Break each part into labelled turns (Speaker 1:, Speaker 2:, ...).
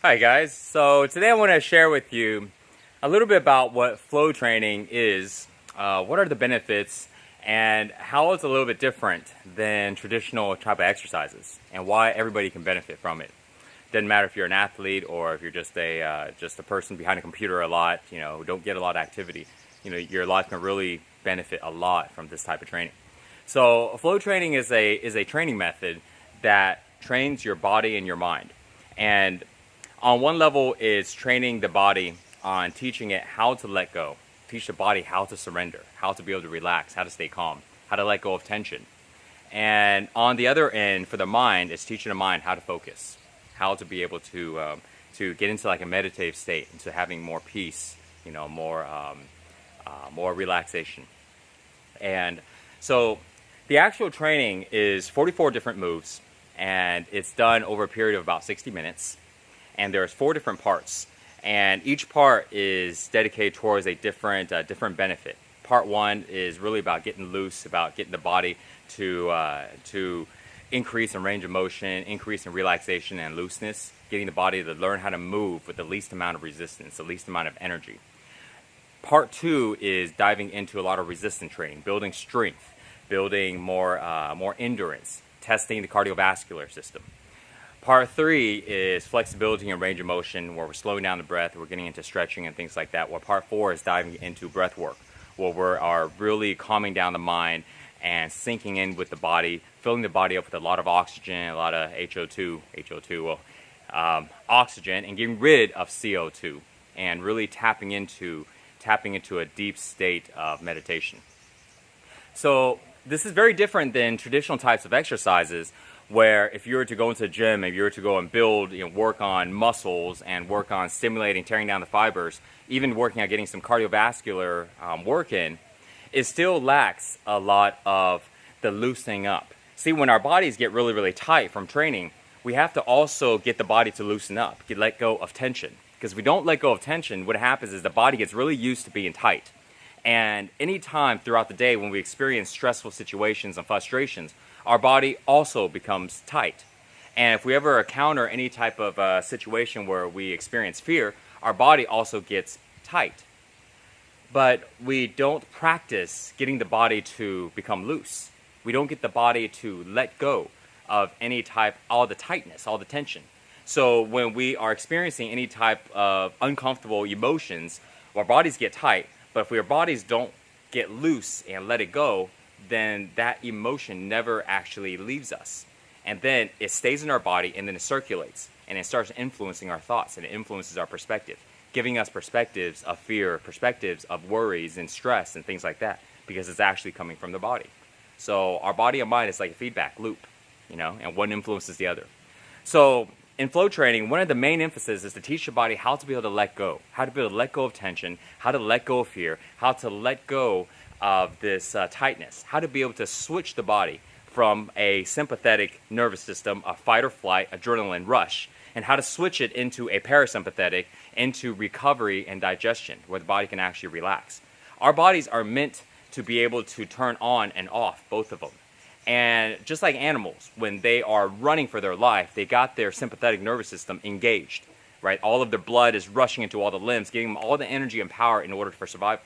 Speaker 1: Hi guys, so today I want to share with you a little bit about what flow training is, what are the benefits, and how it's a little bit different than traditional type of exercises, and why everybody can benefit from it. Doesn't matter if you're an athlete or if you're just a person behind a computer a lot, who don't get a lot of activity. Your life can really benefit a lot from this type of training. So flow training is a training method that trains your body and your mind. And on one level is training the body on teaching it how to let go, teach the body how to surrender, how to be able to relax, how to stay calm, how to let go of tension. And on the other end, for the mind, is teaching the mind how to focus, how to be able to get into like a meditative state, into having more peace, more relaxation. And so the actual training is 44 different moves, and it's done over a period of about 60 minutes. And there's 4 different parts, and each part is dedicated towards a different benefit. Part 1 is really about getting loose, about getting the body to increase in range of motion, increase in relaxation and looseness, getting the body to learn how to move with the least amount of resistance, the least amount of energy. Part 2 is diving into a lot of resistance training, building strength, building more endurance, testing the cardiovascular system. Part 3 is flexibility and range of motion, where we're slowing down the breath, we're getting into stretching and things like that. While Part 4 is diving into breath work, where we are really calming down the mind and sinking in with the body, filling the body up with a lot of oxygen, a lot of oxygen, and getting rid of CO2, and really tapping into a deep state of meditation. So this is very different than traditional types of exercises, where if you were to go into the gym, if you were to go and build, work on muscles and work on stimulating, tearing down the fibers, even working on getting some cardiovascular work in, it still lacks a lot of the loosening up. See, when our bodies get really, really tight from training, we have to also get the body to loosen up, let go of tension. Because if we don't let go of tension, what happens is the body gets really used to being tight. And any time throughout the day when we experience stressful situations and frustrations, our body also becomes tight. And if we ever encounter any type of situation where we experience fear, our body also gets tight. But we don't practice getting the body to become loose. We don't get the body to let go of all the tightness, all the tension. So when we are experiencing any type of uncomfortable emotions, our bodies get tight. But if our bodies don't get loose and let it go, then that emotion never actually leaves us. And then it stays in our body, and then it circulates, and it starts influencing our thoughts, and it influences our perspective, giving us perspectives of fear, perspectives of worries and stress and things like that, because it's actually coming from the body. So our body and mind is like a feedback loop, and one influences the other. So in flow training, one of the main emphasis is to teach the body how to be able to let go, how to be able to let go of tension, how to let go of fear, how to let go of this tightness, how to be able to switch the body from a sympathetic nervous system, a fight or flight, adrenaline rush, and how to switch it into a parasympathetic, into recovery and digestion, where the body can actually relax. Our bodies are meant to be able to turn on and off, both of them. And just like animals, when they are running for their life, they got their sympathetic nervous system engaged, right? All of their blood is rushing into all the limbs, giving them all the energy and power in order for survival.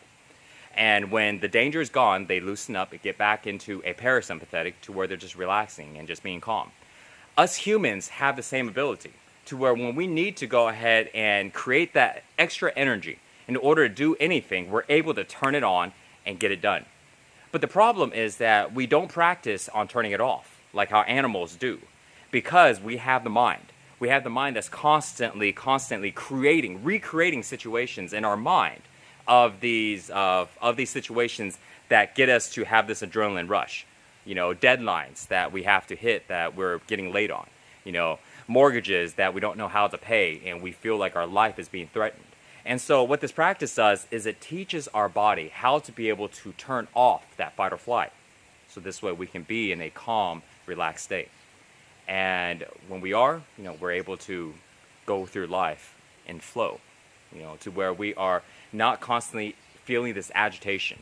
Speaker 1: And when the danger is gone, they loosen up and get back into a parasympathetic, to where they're just relaxing and just being calm. Us humans have the same ability, to where when we need to go ahead and create that extra energy in order to do anything, we're able to turn it on and get it done. But the problem is that we don't practice on turning it off like how animals do, because we have the mind. We have the mind that's constantly recreating situations in our mind of these situations that get us to have this adrenaline rush. Deadlines that we have to hit that we're getting late on. Mortgages that we don't know how to pay, and we feel like our life is being threatened. And so what this practice does is it teaches our body how to be able to turn off that fight or flight. So this way we can be in a calm, relaxed state. And when we are, we're able to go through life in flow, to where we are not constantly feeling this agitation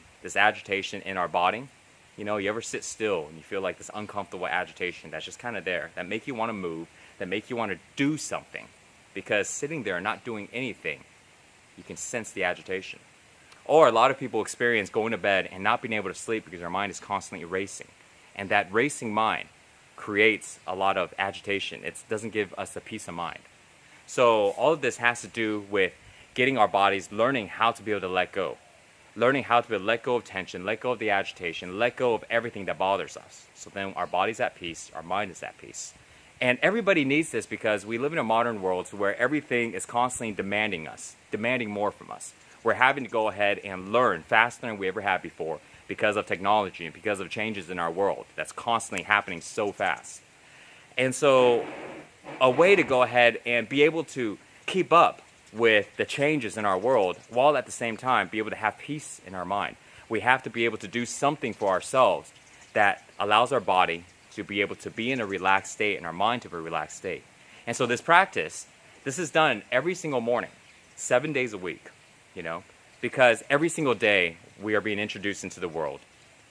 Speaker 1: in our body. You ever sit still and you feel like this uncomfortable agitation that's just kind of there, that make you want to move, that make you want to do something. because sitting there and not doing anything, you can sense the agitation. Or a lot of people experience going to bed and not being able to sleep because their mind is constantly racing. And that racing mind creates a lot of agitation. It doesn't give us a peace of mind. So all of this has to do with getting our bodies learning how to be able to let go. Learning how to be able to let go of tension, let go of the agitation, let go of everything that bothers us. So then our body's at peace, our mind is at peace. And everybody needs this because we live in a modern world where everything is constantly demanding us, demanding more from us. We're having to go ahead and learn faster than we ever have before because of technology and because of changes in our world that's constantly happening so fast. And so a way to go ahead and be able to keep up with the changes in our world while at the same time be able to have peace in our mind. We have to be able to do something for ourselves that allows our body to be able to be in a relaxed state and our mind to be a relaxed state. And so this practice, this is done every single morning, 7 days a week, because every single day we are being introduced into the world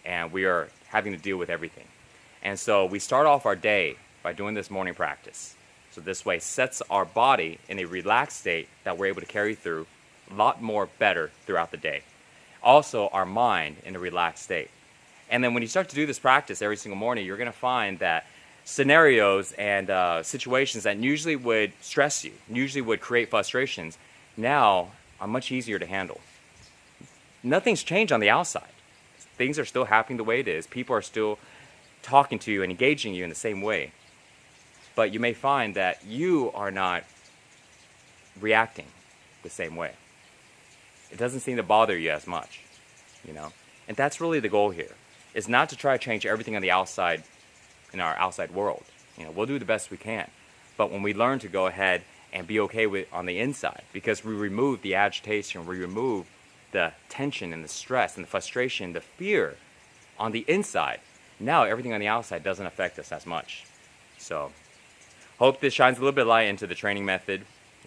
Speaker 1: and we are having to deal with everything. And so we start off our day by doing this morning practice. So this way sets our body in a relaxed state that we're able to carry through a lot more better throughout the day. Also, our mind in a relaxed state. And then when you start to do this practice every single morning, you're going to find that scenarios and situations that usually would stress you, usually would create frustrations, now are much easier to handle. Nothing's changed on the outside. Things are still happening the way it is. People are still talking to you and engaging you in the same way. But you may find that you are not reacting the same way. It doesn't seem to bother you as much, And that's really the goal here, is not to try to change everything on the outside, in our outside world. We'll do the best we can. But when we learn to go ahead and be okay with on the inside, because we remove the agitation, we remove the tension and the stress and the frustration, the fear on the inside, now everything on the outside doesn't affect us as much. So hope this shines a little bit of light into the training method.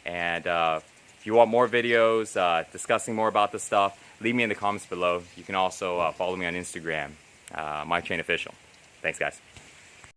Speaker 1: And if you want more videos discussing more about this stuff, leave me in the comments below. You can also follow me on Instagram, MyChainOfficial. Thanks, guys.